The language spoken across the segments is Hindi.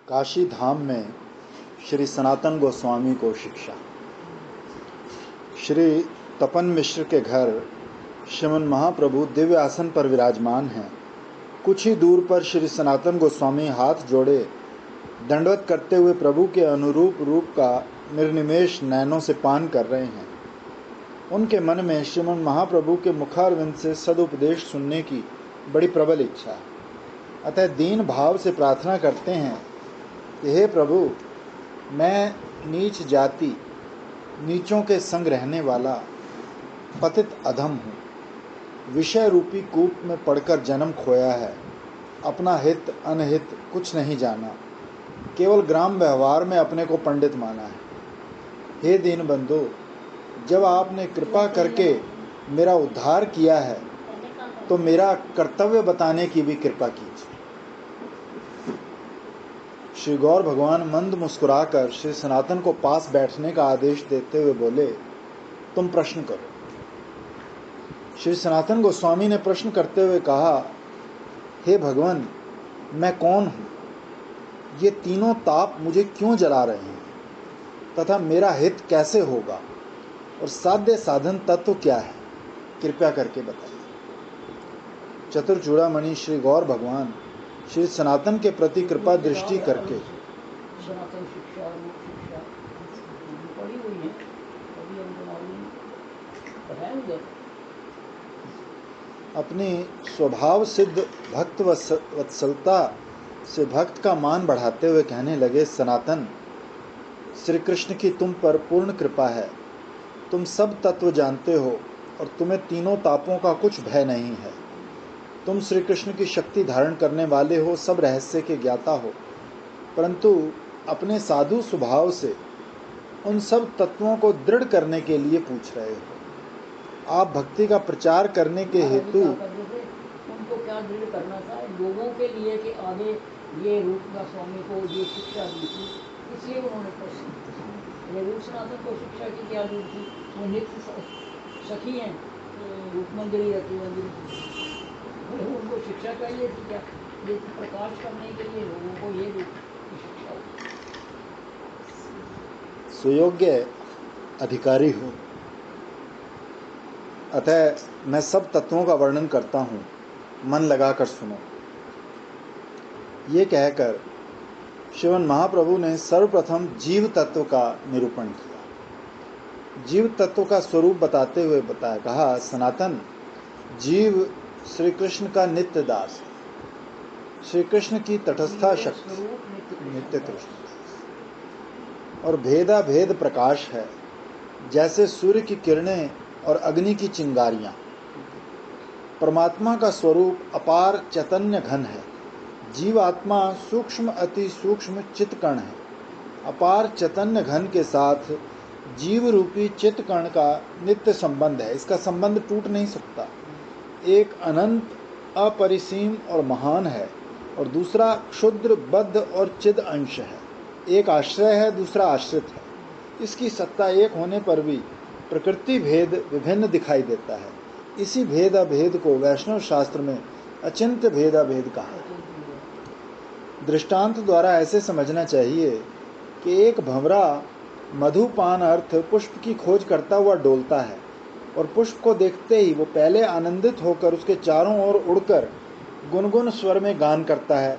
काशी धाम में श्री सनातन गोस्वामी को शिक्षा। श्री तपन मिश्र के घर श्रीमन महाप्रभु दिव्य आसन पर विराजमान हैं। कुछ ही दूर पर श्री सनातन गोस्वामी हाथ जोड़े दंडवत करते हुए प्रभु के अनुरूप रूप का निर्निमेष नयनों से पान कर रहे हैं। उनके मन में श्रीमन महाप्रभु के मुखारविंद से सदुपदेश सुनने की बड़ी प्रबल इच्छा है। अतः दीन भाव से प्रार्थना करते हैं कि हे प्रभु, मैं नीच जाति, नीचों के संग रहने वाला पतित अधम हूँ। विषय रूपी कूप में पड़कर जन्म खोया है। अपना हित अनहित कुछ नहीं जाना, केवल ग्राम व्यवहार में अपने को पंडित माना है। हे दीन बंधु, जब आपने कृपा करके मेरा उद्धार किया है तो मेरा कर्तव्य बताने की भी कृपा कीजिए। श्री गौर भगवान मंद मुस्कुराकर श्री सनातन को पास बैठने का आदेश देते हुए बोले, तुम प्रश्न करो। श्री सनातन गोस्वामी ने प्रश्न करते हुए कहा, हे भगवान, मैं कौन हूँ? ये तीनों ताप मुझे क्यों जला रहे हैं तथा मेरा हित कैसे होगा और साध्य साधन तत्व क्या है? कृपया करके बताइए। चतुर चूड़ामणि श्री गौर भगवान श्री सनातन के प्रति कृपा दृष्टि करके सनातन शिक्षा शिक्षा पड़ी हुई है, अभी हमको मालूम बताएंगे। अपनी स्वभाव सिद्ध भक्त वत्सलता से भक्त का मान बढ़ाते हुए कहने लगे, सनातन, श्री कृष्ण की तुम पर पूर्ण कृपा है। तुम सब तत्व जानते हो और तुम्हें तीनों तापों का कुछ भय नहीं है। तुम श्री कृष्ण की शक्ति धारण करने वाले हो, सब रहस्य के ज्ञाता हो, परंतु अपने साधु स्वभाव से उन सब तत्वों को दृढ़ करने के लिए पूछ रहे हो। आप भक्ति का प्रचार करने के हेतु उनको क्या दृढ़ करना था लोगों के लिए कि आगे ये रूप गोस्वामी को ये शिक्षा दी थी, इसलिए उन्होंने प्रश्न। ये रूप सनातन को शिक्षा की क्या दी थी? वो नित्य सखी हैं, रूप मंदिरी रखी मंदिरी, उनको शिक्षा चाहिए थी क्या? ये प्रकाश करने के लिए लोगों को ये रूप की शिक्षा। सुयोग्य अधिकारी हूँ, अतः मैं सब तत्वों का वर्णन करता हूँ, मन लगाकर सुनो। ये कहकर श्रीमन महाप्रभु ने सर्वप्रथम जीव तत्व का निरूपण किया। जीव तत्व का स्वरूप बताते हुए कहा, सनातन, जीव श्री कृष्ण का नित्य दास है। श्री कृष्ण की तटस्था शक्ति नित्य कृष्ण और भेदा भेद प्रकाश है, जैसे सूर्य की किरणें और अग्नि की चिंगारियां। परमात्मा का स्वरूप अपार चैतन्य घन है। जीवात्मा सूक्ष्म अति सूक्ष्म चित्तकण है। अपार चैतन्य घन के साथ जीव रूपी चित्तकण का नित्य संबंध है। इसका संबंध टूट नहीं सकता। एक अनंत अपरिसीम और महान है और दूसरा क्षुद्र बद्ध और चिद अंश है। एक आश्रय है, दूसरा आश्रित है। इसकी सत्ता एक होने पर भी प्रकृति भेद विभिन्न दिखाई देता है। इसी भेद अभेद को वैष्णव शास्त्र में अचिंत्य भेद अभेद कहा है। दृष्टांत द्वारा ऐसे समझना चाहिए कि एक भंवरा मधुपान अर्थ पुष्प की खोज करता हुआ डोलता है और पुष्प को देखते ही वो पहले आनंदित होकर उसके चारों ओर उड़कर गुनगुन स्वर में गान करता है।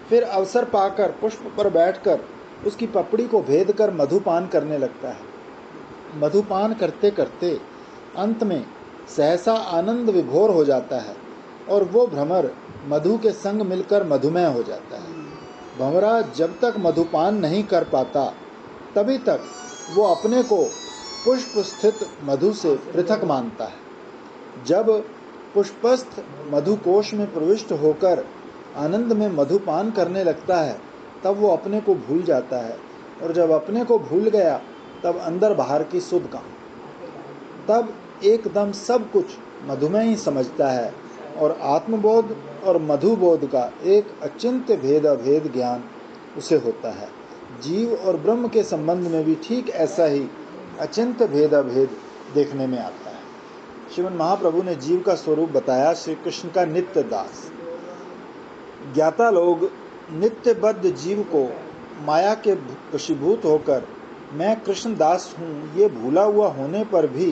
फिर अवसर पाकर पुष्प पर बैठकर उसकी पपड़ी को भेद कर मधुपान करने लगता है। मधुपान करते करते अंत में सहसा आनंद विभोर हो जाता है और वो भ्रमर मधु के संग मिलकर मधुमेह हो जाता है। भंवरा जब तक मधुपान नहीं कर पाता तभी तक वो अपने को पुष्प स्थित मधु से पृथक मानता है। जब पुष्पस्थ मधुकोश में प्रविष्ट होकर आनंद में मधुपान करने लगता है तब वो अपने को भूल जाता है, और जब अपने को भूल गया तब अंदर बाहर की सुध कहाँ। तब एकदम सब कुछ मधुमेह ही समझता है और आत्मबोध और मधुबोध का एक अचिंत्य भेद अभेद ज्ञान उसे होता है। जीव और ब्रह्म के संबंध में भी ठीक ऐसा ही अचिंत्य भेद अभेद देखने में आता है। श्रीमन महाप्रभु ने जीव का स्वरूप बताया, श्री कृष्ण का नित्य दास। ज्ञाता लोग नित्यबद्ध जीव को माया के वशीभूत होकर मैं कृष्णदास हूँ ये भूला हुआ होने पर भी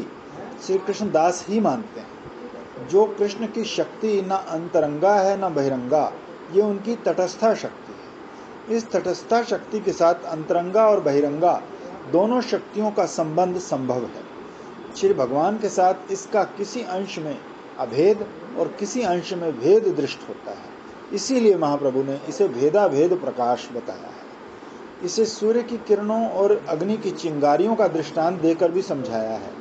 श्री कृष्णदास ही मानते हैं। जो कृष्ण की शक्ति न अंतरंगा है न बहिरंगा, ये उनकी तटस्था शक्ति है। इस तटस्था शक्ति के साथ अंतरंगा और बहिरंगा दोनों शक्तियों का संबंध संभव है। श्री भगवान के साथ इसका किसी अंश में अभेद और किसी अंश में भेद दृष्ट होता है। इसीलिए महाप्रभु ने इसे भेदाभेद प्रकाश बताया है। इसे सूर्य की किरणों और अग्नि की चिंगारियों का दृष्टांत देकर भी समझाया है।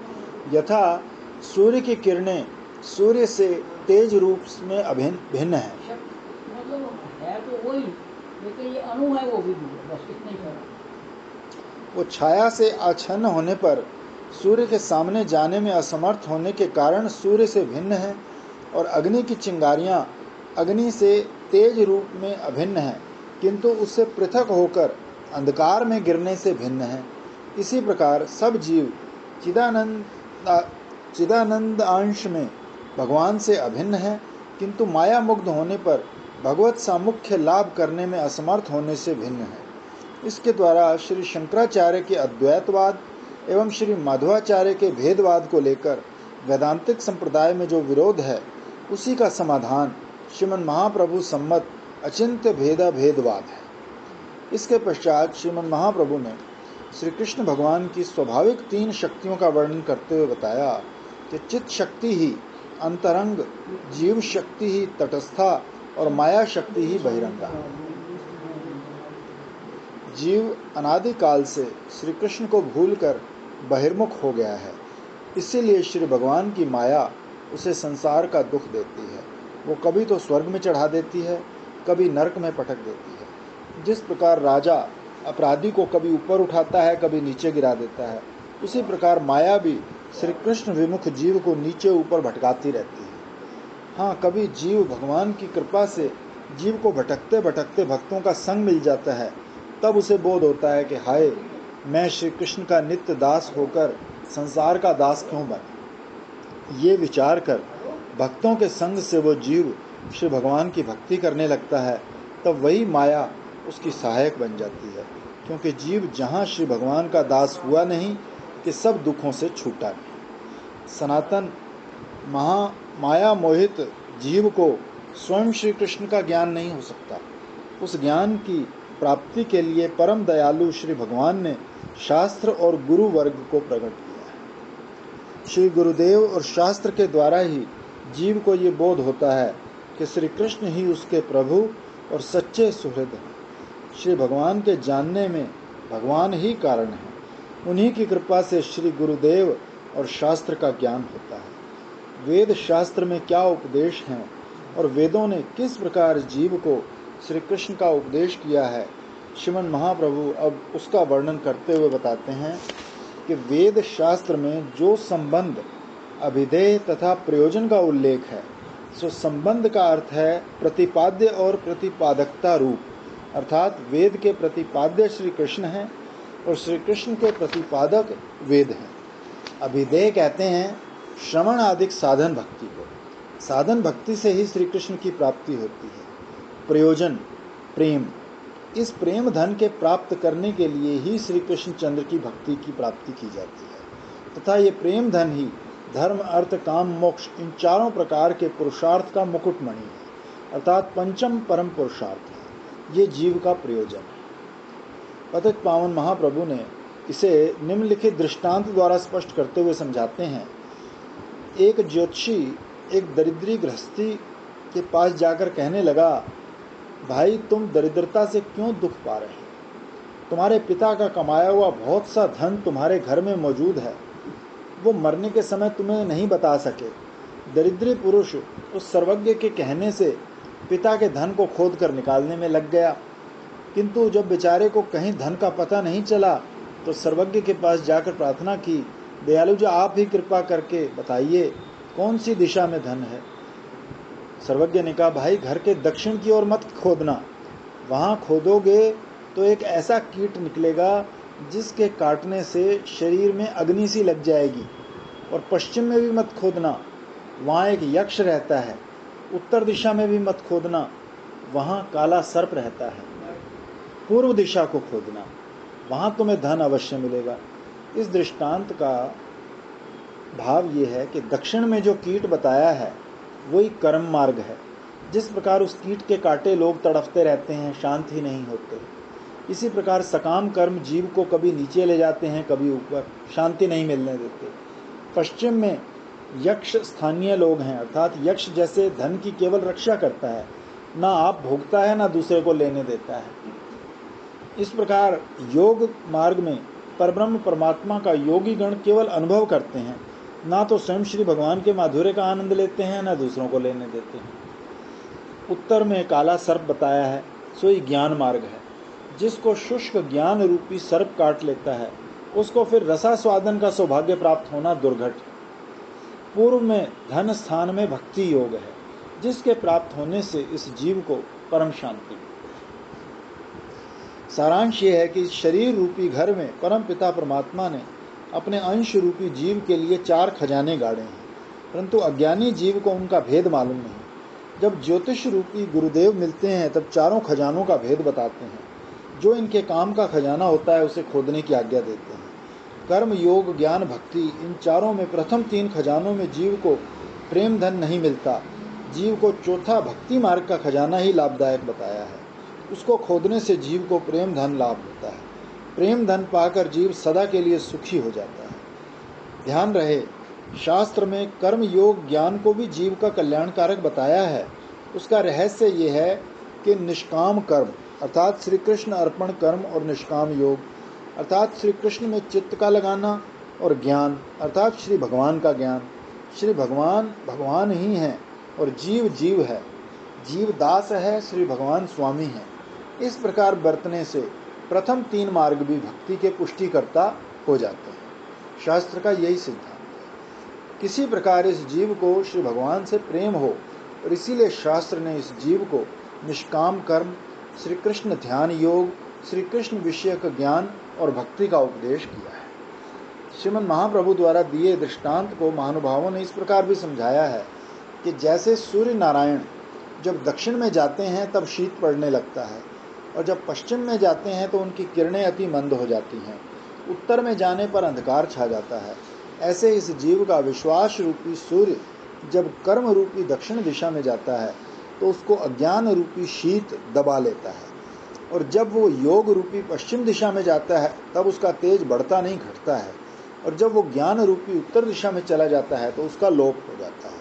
यथा सूर्य की किरणें सूर्य से तेज रूप में भिन्न है। मतलब है तो वही, लेकिन ये अणु है वो भी बस इतना ही फर्क। वो छाया से आच्छन्न होने पर सूर्य के सामने जाने में असमर्थ होने के कारण सूर्य से भिन्न है, और अग्नि की चिंगारियां अग्नि से तेज रूप में अभिन्न है, किंतु उससे पृथक होकर अंधकार में गिरने से भिन्न है। इसी प्रकार सब जीव चिदानंद अंश में भगवान से अभिन्न है, किंतु माया मुग्ध होने पर भगवत सामुख्य लाभ करने में असमर्थ होने से भिन्न है। इसके द्वारा श्री शंकराचार्य के अद्वैतवाद एवं श्री माधवाचार्य के भेदवाद को लेकर वेदांतिक संप्रदाय में जो विरोध है, उसी का समाधान श्रीमन महाप्रभु सम्मत अचिंत्य भेदवाद है। इसके पश्चात श्रीमन महाप्रभु ने श्री कृष्ण भगवान की स्वाभाविक 3 शक्तियों का वर्णन करते हुए बताया कि चित्त शक्ति ही अंतरंग, जीव शक्ति ही तटस्था और माया शक्ति ही बहिरंगा। जीव अनादिकाल से श्री कृष्ण को भूलकर बहिर्मुख हो गया है, इसीलिए श्री भगवान की माया उसे संसार का दुख देती है। वो कभी तो स्वर्ग में चढ़ा देती है, कभी नरक में पटक देती है। जिस प्रकार राजा अपराधी को कभी ऊपर उठाता है, कभी नीचे गिरा देता है, उसी प्रकार माया भी श्री कृष्ण विमुख जीव को नीचे ऊपर भटकाती रहती है। हाँ, कभी जीव भगवान की कृपा से जीव को भटकते भटकते भक्तों का संग मिल जाता है, तब उसे बोध होता है कि हाय, मैं श्री कृष्ण का नित्य दास होकर संसार का दास क्यों बना। ये विचार कर भक्तों के संग से वो जीव श्री भगवान की भक्ति करने लगता है, तब वही माया उसकी सहायक बन जाती है, क्योंकि जीव जहाँ श्री भगवान का दास हुआ नहीं कि सब दुखों से छूटा नहीं। सनातन माया मोहित जीव को स्वयं श्री कृष्ण का ज्ञान नहीं हो सकता। उस ज्ञान की प्राप्ति के लिए परम दयालु श्री भगवान ने शास्त्र और गुरु वर्ग को प्रकट किया है। श्री गुरुदेव और शास्त्र के द्वारा ही जीव को ये बोध होता है कि श्री कृष्ण ही उसके प्रभु और सच्चे सुहृद हैं। श्री भगवान के जानने में भगवान ही कारण है। उन्हीं की कृपा से श्री गुरुदेव और शास्त्र का ज्ञान होता है। वेद शास्त्र में क्या उपदेश हैं और वेदों ने किस प्रकार जीव को श्री कृष्ण का उपदेश किया है, श्रीमन महाप्रभु अब उसका वर्णन करते हुए बताते हैं कि वेद शास्त्र में जो संबंध, अभिधेय तथा प्रयोजन का उल्लेख है, सो संबंध का अर्थ है प्रतिपाद्य और प्रतिपादकता रूप, अर्थात वेद के प्रतिपाद्य श्री कृष्ण हैं और श्री कृष्ण के प्रतिपादक वेद हैं। अभिधेय कहते हैं श्रवण आदि साधन भक्ति को। साधन भक्ति से ही श्री कृष्ण की प्राप्ति होती है। प्रयोजन प्रेम, इस प्रेम धन के प्राप्त करने के लिए ही श्री कृष्ण चंद्र की भक्ति की प्राप्ति की जाती है, तथा ये प्रेम धन ही धर्म अर्थ काम मोक्ष इन चारों प्रकार के पुरुषार्थ का मुकुटमणि है, अर्थात पंचम परम पुरुषार्थ है। ये जीव का प्रयोजन है। पतित पावन महाप्रभु ने इसे निम्नलिखित दृष्टांत द्वारा स्पष्ट करते हुए समझाते हैं। एक ज्योतिषी एक दरिद्री गृहस्थी के पास जाकर कहने लगा, भाई तुम दरिद्रता से क्यों दुख पा रहे हो? तुम्हारे पिता का कमाया हुआ बहुत सा धन तुम्हारे घर में मौजूद है, वो मरने के समय तुम्हें नहीं बता सके। दरिद्री पुरुष उस सर्वज्ञ के कहने से पिता के धन को खोद कर निकालने में लग गया, किंतु जब बेचारे को कहीं धन का पता नहीं चला तो सर्वज्ञ के पास जाकर प्रार्थना की, दयालु जी आप ही कृपा करके बताइए कौन सी दिशा में धन है। सर्वज्ञ ने कहा, भाई घर के दक्षिण की ओर मत खोदना, वहाँ खोदोगे तो एक ऐसा कीट निकलेगा जिसके काटने से शरीर में अग्नि सी लग जाएगी। और पश्चिम में भी मत खोदना, वहाँ एक यक्ष रहता है। उत्तर दिशा में भी मत खोदना, वहाँ काला सर्प रहता है। पूर्व दिशा को खोजना, वहाँ तुम्हें धन अवश्य मिलेगा। इस दृष्टांत का भाव ये है कि दक्षिण में जो कीट बताया है वही कर्म मार्ग है। जिस प्रकार उस कीट के काटे लोग तड़फते रहते हैं, शांत ही नहीं होते, इसी प्रकार सकाम कर्म जीव को कभी नीचे ले जाते हैं, कभी ऊपर, शांति नहीं मिलने देते। पश्चिम में यक्ष स्थानीय लोग हैं, अर्थात यक्ष जैसे धन की केवल रक्षा करता है, ना आप भोगता है ना दूसरे को लेने देता है। इस प्रकार योग मार्ग में परब्रह्म परमात्मा का योगी गण केवल अनुभव करते हैं, ना तो स्वयं श्री भगवान के माधुर्य का आनंद लेते हैं, ना दूसरों को लेने देते हैं। उत्तर में काला सर्प बताया है, सोई ज्ञान मार्ग है। जिसको शुष्क ज्ञान रूपी सर्प काट लेता है, उसको फिर रसास्वादन का सौभाग्य प्राप्त होना दुर्घट। पूर्व में धन स्थान में भक्ति योग है, जिसके प्राप्त होने से इस जीव को परम शांति। सारांश ये है कि शरीर रूपी घर में परम पिता परमात्मा ने अपने अंश रूपी जीव के लिए 4 खजाने गाड़े हैं, परंतु अज्ञानी जीव को उनका भेद मालूम नहीं। जब ज्योतिष रूपी गुरुदेव मिलते हैं तब चारों खजानों का भेद बताते हैं। जो इनके काम का खजाना होता है उसे खोदने की आज्ञा देते हैं। कर्म योग ज्ञान भक्ति, इन चारों में प्रथम 3 खजानों में जीव को प्रेम धन नहीं मिलता। जीव को चौथा भक्ति मार्ग का खजाना ही लाभदायक बताया है। उसको खोदने से जीव को प्रेम धन लाभ होता है। प्रेम धन पाकर जीव सदा के लिए सुखी हो जाता है। ध्यान रहे, शास्त्र में कर्म योग ज्ञान को भी जीव का कल्याणकारक बताया है। उसका रहस्य ये है कि निष्काम कर्म अर्थात श्री कृष्ण अर्पण कर्म और निष्काम योग अर्थात श्री कृष्ण में चित्त का लगाना और ज्ञान अर्थात श्री भगवान का ज्ञान। श्री भगवान भगवान ही हैं और जीव जीव है। जीव दास है, श्री भगवान स्वामी है। इस प्रकार बरतने से प्रथम 3 मार्ग भी भक्ति के पुष्टिकर्ता हो जाते हैं। शास्त्र का यही सिद्धांत है। किसी प्रकार इस जीव को श्री भगवान से प्रेम हो और इसीलिए शास्त्र ने इस जीव को निष्काम कर्म, श्री कृष्ण ध्यान योग, श्री कृष्ण विषयक ज्ञान और भक्ति का उपदेश किया है। श्रीमद् महाप्रभु द्वारा दिए दृष्टांत को महानुभावों ने इस प्रकार भी समझाया है कि जैसे सूर्य नारायण जब दक्षिण में जाते हैं तब शीत पड़ने लगता है और जब पश्चिम में जाते हैं तो उनकी किरणें अति मंद हो जाती हैं, उत्तर में जाने पर अंधकार छा जाता है। ऐसे इस जीव का विश्वास रूपी सूर्य जब कर्म रूपी दक्षिण दिशा में जाता है तो उसको अज्ञान रूपी शीत दबा लेता है, और जब वो योग रूपी पश्चिम दिशा में जाता है तब उसका तेज बढ़ता नहीं घटता है, और जब वो ज्ञान रूपी उत्तर दिशा में चला जाता है तो उसका लोप हो जाता है।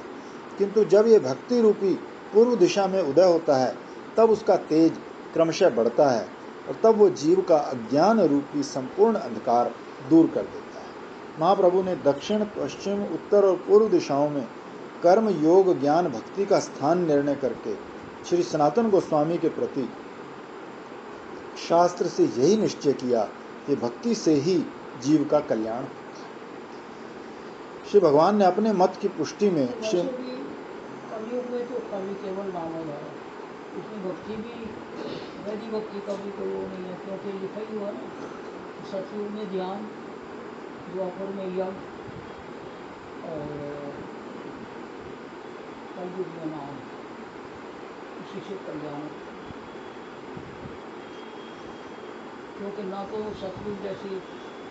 किंतु जब ये भक्ति रूपी पूर्व दिशा में उदय होता है तब उसका तेज क्रमशः बढ़ता है और तब वो जीव का अज्ञान रूपी संपूर्ण अंधकार दूर कर देता है। महाप्रभु ने दक्षिण पश्चिम उत्तर और पूर्व दिशाओं में कर्म योग ज्ञान भक्ति का स्थान निर्णय करके श्री सनातन गोस्वामी के प्रति शास्त्र से यही निश्चय किया कि भक्ति से ही जीव का कल्याण। श्री भगवान ने अपने मत की पुष्टि में कलयुग में तो खाली केवल नाम हो रहा है, उसमें भक्ति भी वैधि भक्ति का भी कोई वो नहीं है, क्योंकि लिखा ही हुआ ना, सतयुग में ध्यान, द्वापर में यज्ञ और कलयुग में नाम, इसी से कल्याण। क्योंकि ना तो सतयुग जैसी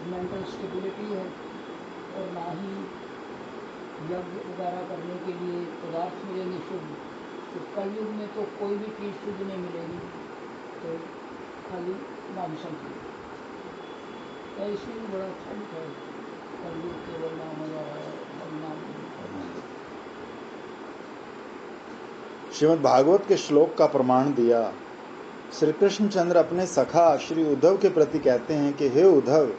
मेंटल स्टेबिलिटी है और ना ही यज्ञ वगैरह करने के लिए पदार्थ मिलेंगे शुद्ध। तो कलयुग में तो कोई भी चीज़ शुद्ध नहीं मिलेगी, तो खाली नाम संकीर्तन। तो इसमें भी बड़ा अच्छा लिखा है, कलयुग केवल नाम हो रहा है, नाम। श्रीमद् भागवत के श्लोक का प्रमाण दिया। श्री कृष्णचंद्र अपने सखा श्री उद्धव के प्रति कहते हैं कि हे उद्धव,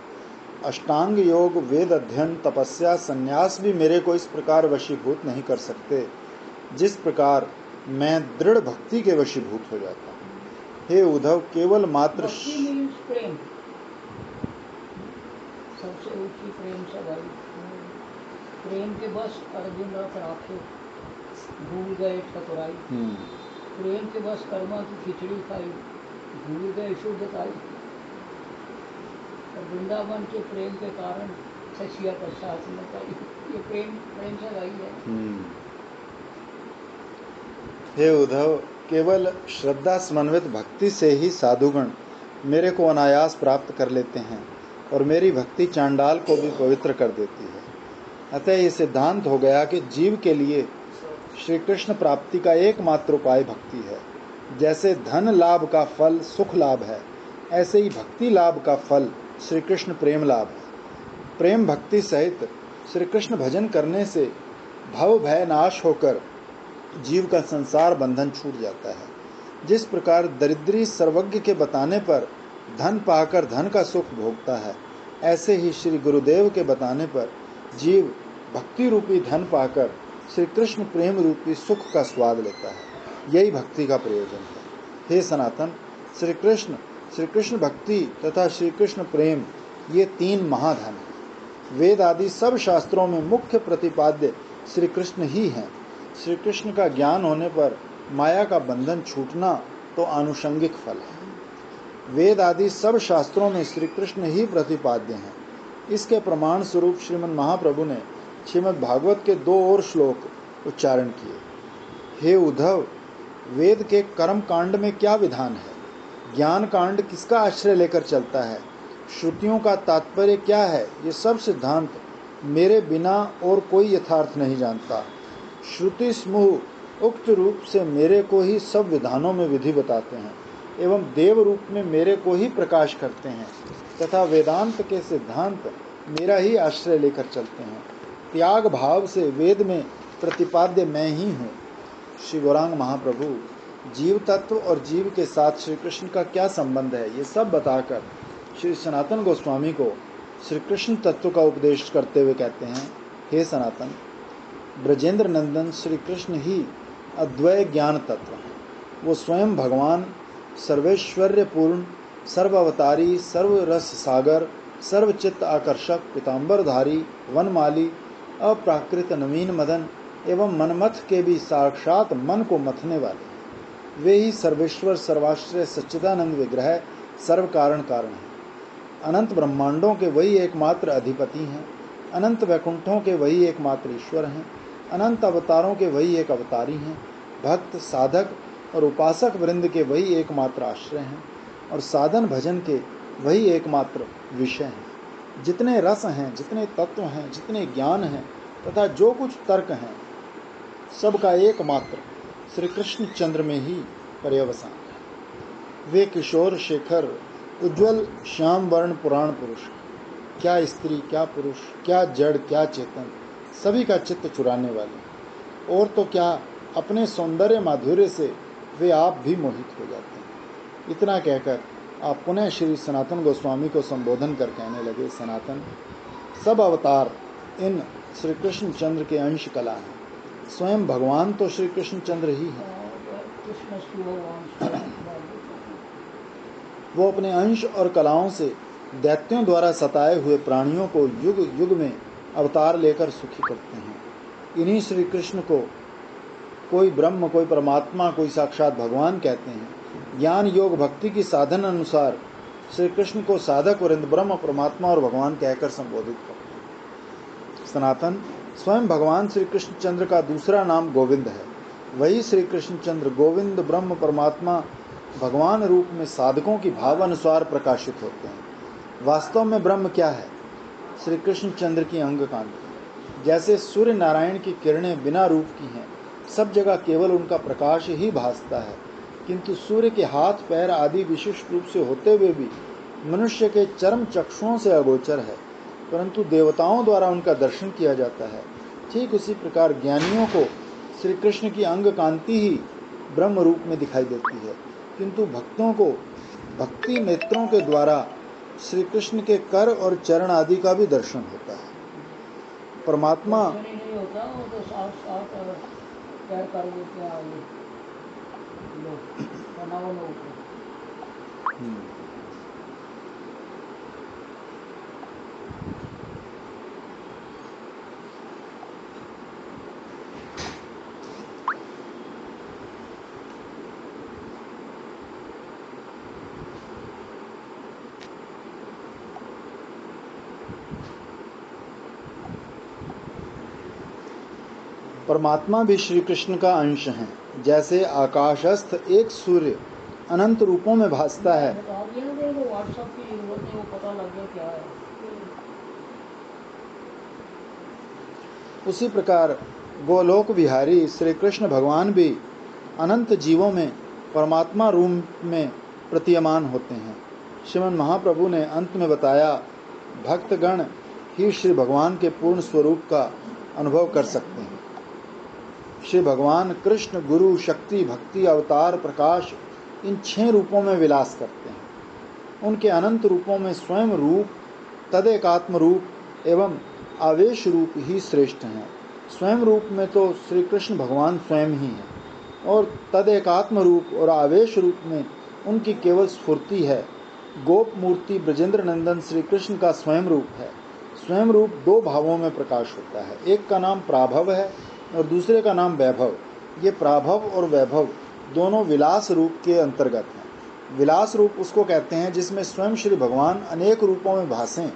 अष्टांग योग, वेद अध्ययन, तपस्या, संन्यास भी मेरे को इस प्रकार वशीभूत नहीं कर सकते जिस प्रकार मैं दृढ़ भक्ति के वशीभूत हो जाता हूँ। हे उद्धव, केवल मात्र प्रेम, सबसे ऊंची प्रेम सगाई। प्रेम के बस अर्जुन रथ राखे, भूल गए ठकुराई। प्रेम के बस कर्मा की खिचड़ी खाई, भूल गए शुद्धताई। और वृंदावन के प्रेम के कारण सचिया प्रसाद में पाई। ये प्रेम सगाई है। हे उद्धव, केवल श्रद्धा समन्वित भक्ति से ही साधुगण मेरे को अनायास प्राप्त कर लेते हैं और मेरी भक्ति चांडाल को भी पवित्र कर देती है। अतः ये सिद्धांत हो गया कि जीव के लिए श्री कृष्ण प्राप्ति का एकमात्र उपाय भक्ति है। जैसे धन लाभ का फल सुख लाभ है, ऐसे ही भक्ति लाभ का फल श्री कृष्ण प्रेम लाभ है। प्रेम भक्ति सहित श्री कृष्ण भजन करने से भव भय नाश होकर जीव का संसार बंधन छूट जाता है। जिस प्रकार दरिद्री सर्वज्ञ के बताने पर धन पाकर धन का सुख भोगता है, ऐसे ही श्री गुरुदेव के बताने पर जीव भक्ति रूपी धन पाकर श्री कृष्ण प्रेम रूपी सुख का स्वाद लेता है। यही भक्ति का प्रयोजन है। हे सनातन, श्री कृष्ण भक्ति तथा श्री कृष्ण प्रेम ये तीन महाधन हैं। वेद आदि सब शास्त्रों में मुख्य प्रतिपाद्य श्री कृष्ण ही हैं। श्री कृष्ण का ज्ञान होने पर माया का बंधन छूटना तो आनुषंगिक फल है। वेद आदि सब शास्त्रों में श्री कृष्ण ही प्रतिपाद्य हैं। इसके प्रमाण स्वरूप श्रीमद् महाप्रभु ने श्रीमद् भागवत के 2 और श्लोक उच्चारण किए। हे उद्धव, वेद के कर्म कांड में क्या विधान है? ज्ञान कांड किसका आश्रय लेकर चलता है? श्रुतियों का तात्पर्य क्या है? ये सब सिद्धांत मेरे बिना और कोई यथार्थ नहीं जानता। श्रुति समूह उक्त रूप से मेरे को ही सब विधानों में विधि बताते हैं एवं देव रूप में मेरे को ही प्रकाश करते हैं तथा वेदांत के सिद्धांत मेरा ही आश्रय लेकर चलते हैं। त्याग भाव से वेद में प्रतिपाद्य मैं ही हूँ। श्री गौरांग महाप्रभु जीव तत्व और जीव के साथ श्री कृष्ण का क्या संबंध है, ये सब बताकर श्री सनातन गोस्वामी को श्री कृष्ण तत्व का उपदेश करते हुए कहते हैं, हे सनातन, ब्रजेंद्र नंदन श्री कृष्ण ही अद्वय ज्ञान तत्व हैं। वो स्वयं भगवान सर्वैश्वर्य पूर्ण, सर्व अवतारी, सर्व रस सागर, सर्वचित्त आकर्षक, पीताम्बरधारी, वनमाली, अप्राकृत नवीन मदन एवं मनमथ के भी साक्षात मन को मथने वाले। वे ही सर्वेश्वर सर्वाश्रय सच्चिदानंद विग्रह सर्व कारण कारण हैं। अनंत ब्रह्मांडों के वही एकमात्र अधिपति हैं। अनंत वैकुंठों के वही एकमात्र ईश्वर हैं। अनंत अवतारों के वही एक अवतारी हैं। भक्त, साधक और उपासक वृंद के वही एकमात्र आश्रय हैं और साधन भजन के वही एकमात्र विषय हैं। जितने रस हैं, जितने तत्व हैं, जितने ज्ञान हैं तथा जो कुछ तर्क हैं, सबका एकमात्र श्री कृष्ण चंद्र में ही पर्यवसान है। वे किशोर शेखर, उज्ज्वल श्याम वर्ण पुराण पुरुष, क्या स्त्री क्या पुरुष, क्या जड़ क्या चेतन, सभी का चित्त चुराने वाले। और तो क्या, अपने सौंदर्य माधुर्य से वे आप भी मोहित हो जाते हैं। इतना कहकर आप पुनः श्री सनातन गोस्वामी को संबोधन कर कहने लगे, सनातन, सब अवतार इन श्री कृष्ण चंद्र के अंश कला हैं। स्वयं भगवान तो श्री कृष्ण चंद्र ही हैं। वो अपने अंश और कलाओं से दैत्यों द्वारा सताए हुए प्राणियों को युग युग में अवतार लेकर सुखी करते हैं। इन्हीं श्री कृष्ण को कोई ब्रह्म, कोई परमात्मा, कोई साक्षात भगवान कहते हैं। ज्ञान योग भक्ति की साधन अनुसार श्री कृष्ण को साधक वृंद ब्रह्म, परमात्मा और भगवान कहकर संबोधित करते हैं। सनातन, स्वयं भगवान श्री कृष्ण चंद्र का दूसरा नाम गोविंद है। वही श्री कृष्ण चंद्र गोविंद, ब्रह्म, परमात्मा, भगवान रूप में साधकों की भाव अनुसार प्रकाशित होते हैं। वास्तव में ब्रह्म क्या है? श्री कृष्ण चंद्र की अंग कांति। जैसे सूर्य नारायण की किरणें बिना रूप की हैं, सब जगह केवल उनका प्रकाश ही भासता है, किंतु सूर्य के हाथ पैर आदि विशिष्ट रूप से होते हुए भी मनुष्य के चर्म चक्षुओं से अगोचर है, परंतु देवताओं द्वारा उनका दर्शन किया जाता है। ठीक उसी प्रकार ज्ञानियों को श्री कृष्ण की अंग कांति ही ब्रह्म रूप में दिखाई देती है, किंतु भक्तों को भक्ति नेत्रों के द्वारा श्री कृष्ण के कर और चरण आदि का भी दर्शन होता है। परमात्मा नहीं होता, वो तो साफ साफ तय कर देते हैं आगे लोग बनाओ लोग। परमात्मा भी श्री कृष्ण का अंश हैं। जैसे आकाशस्थ एक सूर्य अनंत रूपों में भासता है, बता दिया ना कि वो व्हाट्सएप की जरूरत है, वो पता लग गया क्या है। उसी प्रकार गोलोक विहारी श्री कृष्ण भगवान भी अनंत जीवों में परमात्मा रूप में प्रतीयमान होते हैं। श्रीमन महाप्रभु ने अंत में बताया, भक्तगण ही श्री भगवान के पूर्ण स्वरूप का अनुभव कर सकते हैं। श्री भगवान कृष्ण गुरु शक्ति भक्ति अवतार प्रकाश इन 6 रूपों में विलास करते हैं। उनके अनंत रूपों में स्वयं रूप, तदेकात्म रूप एवं आवेश रूप ही श्रेष्ठ हैं। स्वयं रूप में तो श्री कृष्ण भगवान स्वयं ही हैं, और तदेकात्म रूप और आवेश रूप में उनकी केवल स्फूर्ति है। गोप मूर्ति ब्रजेंद्र नंदन श्री कृष्ण का स्वयं रूप है। स्वयं रूप 2 भावों में प्रकाश होता है, एक का नाम प्राभव है और दूसरे का नाम वैभव। ये प्राभव और वैभव दोनों विलास रूप के अंतर्गत हैं। विलास रूप उसको कहते हैं जिसमें स्वयं श्री भगवान अनेक रूपों में भासें,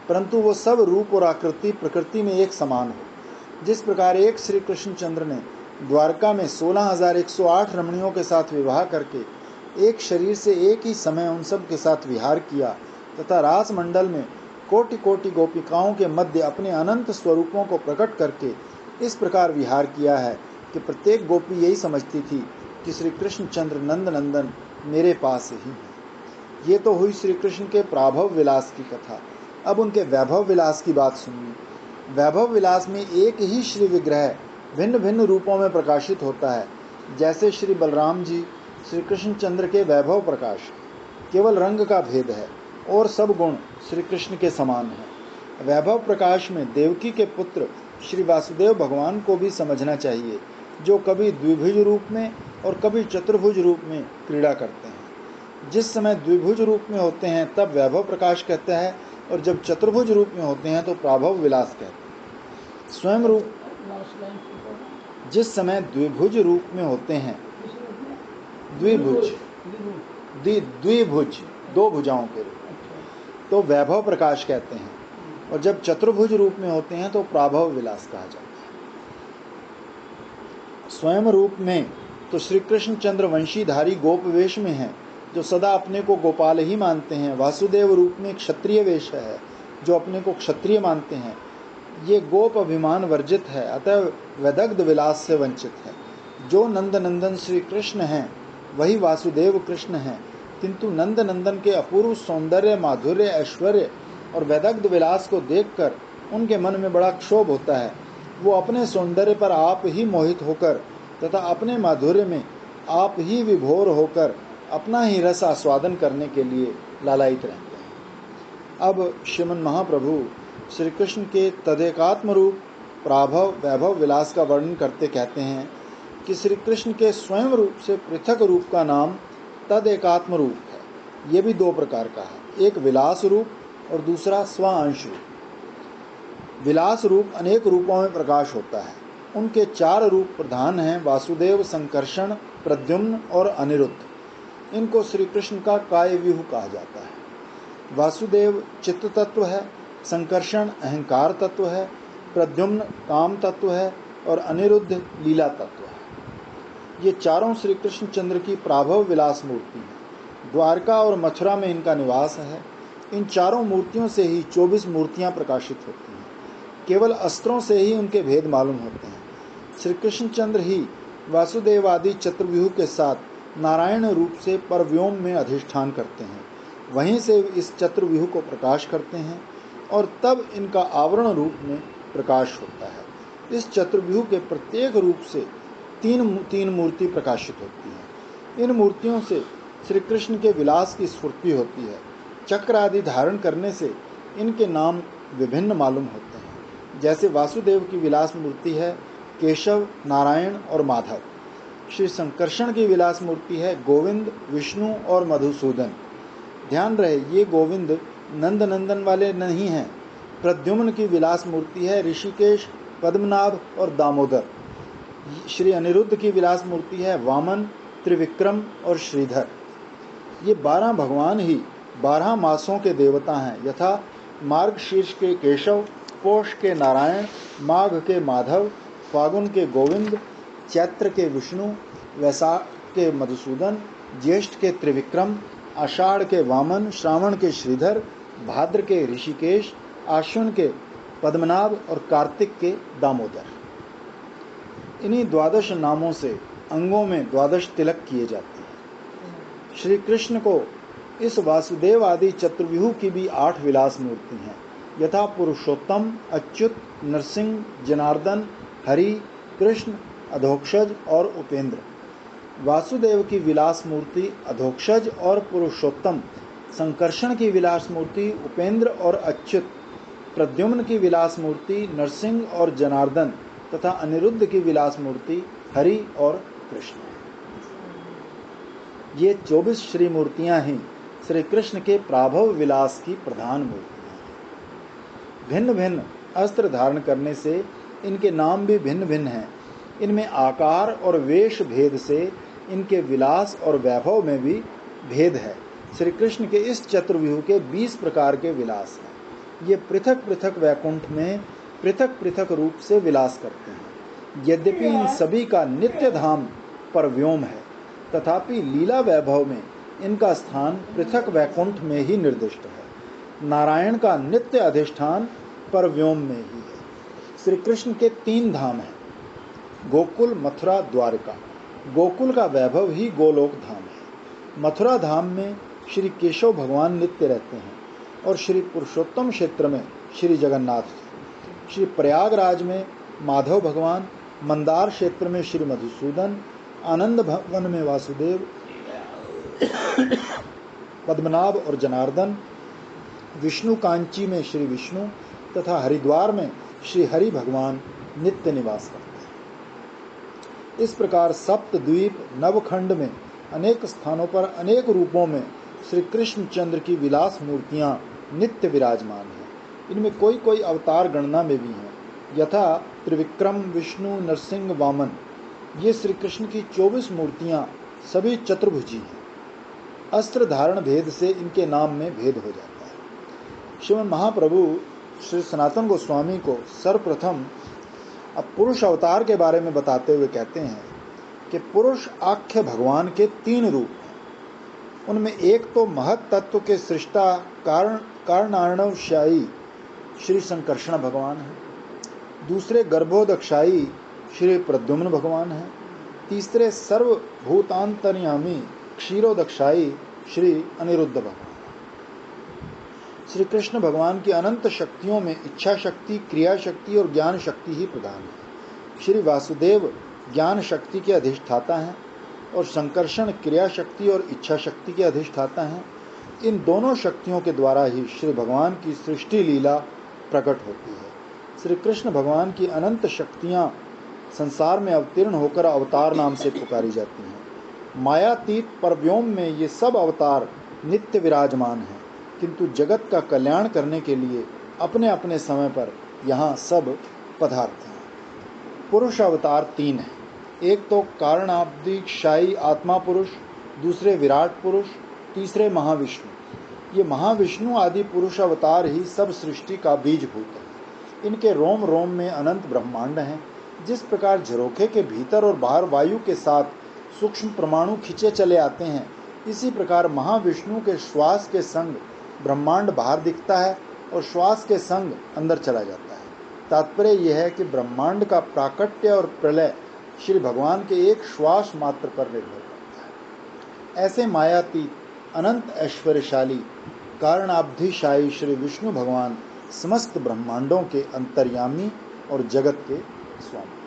परंतु वो सब रूप और आकृति प्रकृति में एक समान हो। जिस प्रकार एक श्री कृष्णचंद्र ने द्वारका में 16,108 रमणियों के साथ विवाह करके एक शरीर से एक ही समय उन सब के साथ विहार किया, तथा रास मंडल में कोटि कोटि गोपिकाओं के मध्य अपने अनंत स्वरूपों को प्रकट करके इस प्रकार विहार किया है कि प्रत्येक गोपी यही समझती थी कि श्री कृष्णचंद्र नंद नंदन मेरे पास ही है। ये तो हुई श्री कृष्ण के प्राभव विलास की कथा। अब उनके वैभव विलास की बात सुनिए। वैभव विलास में एक ही श्री विग्रह भिन्न भिन्न रूपों में प्रकाशित होता है। जैसे श्री बलराम जी श्री कृष्णचंद्र के वैभव प्रकाश, केवल रंग का भेद है और सब गुण श्री कृष्ण के समान है। वैभव प्रकाश में देवकी के पुत्र श्री वासुदेव भगवान को भी समझना चाहिए, जो कभी द्विभुज रूप में और कभी चतुर्भुज रूप में क्रीड़ा करते हैं। जिस समय द्विभुज रूप में होते हैं तब वैभव प्रकाश कहते हैं, और जब चतुर्भुज रूप में होते हैं तो प्राभव विलास कहते हैं। स्वयं रूप जिस समय द्विभुज रूप में होते हैं, द्विभुज 2 भुजाओं के रूप, तो वैभव प्रकाश कहते हैं, और जब चतुर्भुज रूप में होते हैं तो प्राभव विलास कहा जाता है। स्वयं रूप में तो श्री कृष्णचंद्र वंशीधारी गोप वेश में हैं, जो सदा अपने को गोपाल ही मानते हैं। वासुदेव रूप में क्षत्रिय वेश है, जो अपने को क्षत्रिय मानते हैं। ये गोप अभिमान वर्जित है, अतः वैदग्ध विलास से वंचित है। जो नंद नंदन श्री कृष्ण हैं वही वासुदेव कृष्ण हैं, किंतु नंद नंदन के अपूर्व सौंदर्य, माधुर्य, ऐश्वर्य और वैदग्ध विलास को देखकर उनके मन में बड़ा क्षोभ होता है। वो अपने सौंदर्य पर आप ही मोहित होकर तथा अपने माधुर्य में आप ही विभोर होकर अपना ही रस आस्वादन करने के लिए लालायित रहते हैं। अब श्रीमन महाप्रभु श्री कृष्ण के तदेकात्म रूप, प्राभव, वैभव विलास का वर्णन करते कहते हैं कि श्री कृष्ण के स्वयं रूप से पृथक रूप का नाम तदेकात्म रूप है। ये भी 2 प्रकार का है, एक विलास रूप और दूसरा स्वांश रूप। विलास रूप अनेक रूपों में प्रकाश होता है। उनके 4 रूप प्रधान हैं, वासुदेव, संकर्षण, प्रद्युम्न और अनिरुद्ध। इनको श्री कृष्ण का कायव्यूह कहा जाता है। वासुदेव चित्त तत्व है, संकर्षण अहंकार तत्व है, प्रद्युम्न काम तत्व है और अनिरुद्ध लीला तत्व है। ये चारों श्री कृष्णचंद्र की प्राभव विलास मूर्ति हैं। द्वारका और मथुरा में इनका निवास है। इन चारों मूर्तियों से ही 24 मूर्तियां प्रकाशित होती हैं। केवल अस्त्रों से ही उनके भेद मालूम होते हैं। श्री कृष्णचंद्र ही वासुदेवादि चतुर्व्यूह के साथ नारायण रूप से परव्योम में अधिष्ठान करते हैं। वहीं से इस चतुर्व्यूह को प्रकाश करते हैं और तब इनका आवरण रूप में प्रकाश होता है। इस चतुर्व्यूह के प्रत्येक रूप से तीन मूर्ति प्रकाशित होती है। इन मूर्तियों से श्री कृष्ण के विलास की स्फूर्ति होती है। चक्र आदि धारण करने से इनके नाम विभिन्न मालूम होते हैं। जैसे वासुदेव की विलास मूर्ति है केशव, नारायण और माधव। श्री संकर्षण की विलास मूर्ति है गोविंद, विष्णु और मधुसूदन। ध्यान रहे, ये गोविंद नंद नंदन वाले नहीं हैं। प्रद्युम्न की विलास मूर्ति है ऋषिकेश, पद्मनाभ और दामोदर। श्री अनिरुद्ध की विलास मूर्ति है वामन, त्रिविक्रम और श्रीधर। ये 12 भगवान ही 12 मासों के देवता हैं, यथा मार्गशीर्ष के केशव, पोष के नारायण, माघ के माधव, फागुन के गोविंद, चैत्र के विष्णु, वैशाख के मधुसूदन, ज्येष्ठ के त्रिविक्रम, आषाढ़ के वामन, श्रावण के श्रीधर, भाद्र के ऋषिकेश, आश्विन के पद्मनाभ और कार्तिक के दामोदर। इन्हीं 12 नामों से अंगों में 12 तिलक किए जाते हैं। श्री कृष्ण को इस वासुदेव आदि चतुर्व्यूह की भी 8 विलास मूर्ति हैं, यथा पुरुषोत्तम, अच्युत, नरसिंह, जनार्दन, हरि, कृष्ण, अधोक्षज और उपेंद्र। वासुदेव की विलास मूर्ति अधोक्षज और पुरुषोत्तम, संकर्षण की विलास मूर्ति उपेंद्र और अच्युत, प्रद्युम्न की विलास मूर्ति नरसिंह और जनार्दन तथा अनिरुद्ध की विलास मूर्ति हरि और कृष्ण। ये 24 श्री मूर्तियां ही श्री कृष्ण के प्राभव विलास की प्रधान मूर्तियां हैं। भिन्न भिन्न अस्त्र धारण करने से इनके नाम भी भिन्न भिन्न हैं। इनमें आकार और वेश भेद से इनके विलास और वैभव में भी भेद है। श्री कृष्ण के इस चतुर्व्यूह के 20 प्रकार के विलास हैं। ये पृथक पृथक वैकुंठ में पृथक पृथक रूप से विलास करते हैं। यद्यपि इन सभी का नित्य धाम पर व्योम है, तथापि लीला वैभव में इनका स्थान पृथक वैकुंठ में ही निर्दिष्ट है। नारायण का नित्य अधिष्ठान पर व्योम में ही है। श्री कृष्ण के 3 धाम हैं, गोकुल, मथुरा, द्वारका। गोकुल का वैभव ही गोलोक धाम है। मथुरा धाम में श्री केशव भगवान नित्य रहते हैं और श्री पुरुषोत्तम क्षेत्र में श्री जगन्नाथ, श्री प्रयागराज में माधव भगवान, मंदार क्षेत्र में श्री मधुसूदन, आनंद भवन में वासुदेव, पद्मनाभ और जनार्दन, विष्णु कांची में श्री विष्णु तथा हरिद्वार में श्री हरि भगवान नित्य निवास करते हैं। इस प्रकार सप्तद्वीप नवखंड में अनेक स्थानों पर अनेक रूपों में श्री कृष्णचंद्र की विलास मूर्तियां नित्य विराजमान हैं। इनमें कोई कोई अवतार गणना में भी हैं, यथा त्रिविक्रम, विष्णु, नरसिंह, वामन। ये श्री कृष्ण की 24 मूर्तियां सभी चतुर्भुजी हैं। अस्त्र धारण भेद से इनके नाम में भेद हो जाता है। श्रीमद् महाप्रभु श्री सनातन गोस्वामी को सर्वप्रथम अब पुरुष अवतार के बारे में बताते हुए कहते हैं कि पुरुष आख्य भगवान के 3 रूप हैं। उनमें एक तो महत तत्व के सृष्टा कारणार्णवशायी श्री संकर्षण भगवान है, दूसरे गर्भोदक्षायी श्री प्रद्युम्न भगवान है, तीसरे सर्वभूतांतर्यामी क्षीरोदक्षायी श्री अनिरुद्ध भगवान। श्री कृष्ण भगवान की अनंत शक्तियों में इच्छा शक्ति, क्रिया शक्ति और ज्ञान शक्ति ही प्रधान है। श्री वासुदेव ज्ञान शक्ति के अधिष्ठाता हैं और संकर्षण क्रिया शक्ति और इच्छा शक्ति के अधिष्ठाता हैं। इन दोनों शक्तियों के द्वारा ही श्री भगवान की सृष्टि लीला प्रकट होती है। श्री कृष्ण भगवान की अनंत शक्तियाँ संसार में अवतीर्ण होकर अवतार नाम से पुकारी जाती हैं। मायातीत परव्योम में ये सब अवतार नित्य विराजमान हैं, किंतु जगत का कल्याण करने के लिए अपने अपने समय पर यहाँ सब पधारते हैं। पुरुष अवतार 3 हैं। एक तो कारणाब्दिशायी आत्मा पुरुष, दूसरे विराट पुरुष, तीसरे महाविष्णु। ये महाविष्णु आदि पुरुष अवतार ही सब सृष्टि का बीजभूत है। इनके रोम रोम में अनंत ब्रह्मांड हैं। जिस प्रकार झरोखे के भीतर और बाहर वायु के साथ सूक्ष्म परमाणु खींचे चले आते हैं, इसी प्रकार महाविष्णु के श्वास के संग ब्रह्मांड बाहर दिखता है और श्वास के संग अंदर चला जाता है। तात्पर्य यह है कि ब्रह्मांड का प्राकट्य और प्रलय श्री भगवान के एक श्वास मात्र पर निर्भर करता है। ऐसे मायातीत अनंत ऐश्वर्यशाली कारणाब्धिशायी श्री विष्णु भगवान समस्त ब्रह्मांडों के अंतर्यामी और जगत के स्वामी।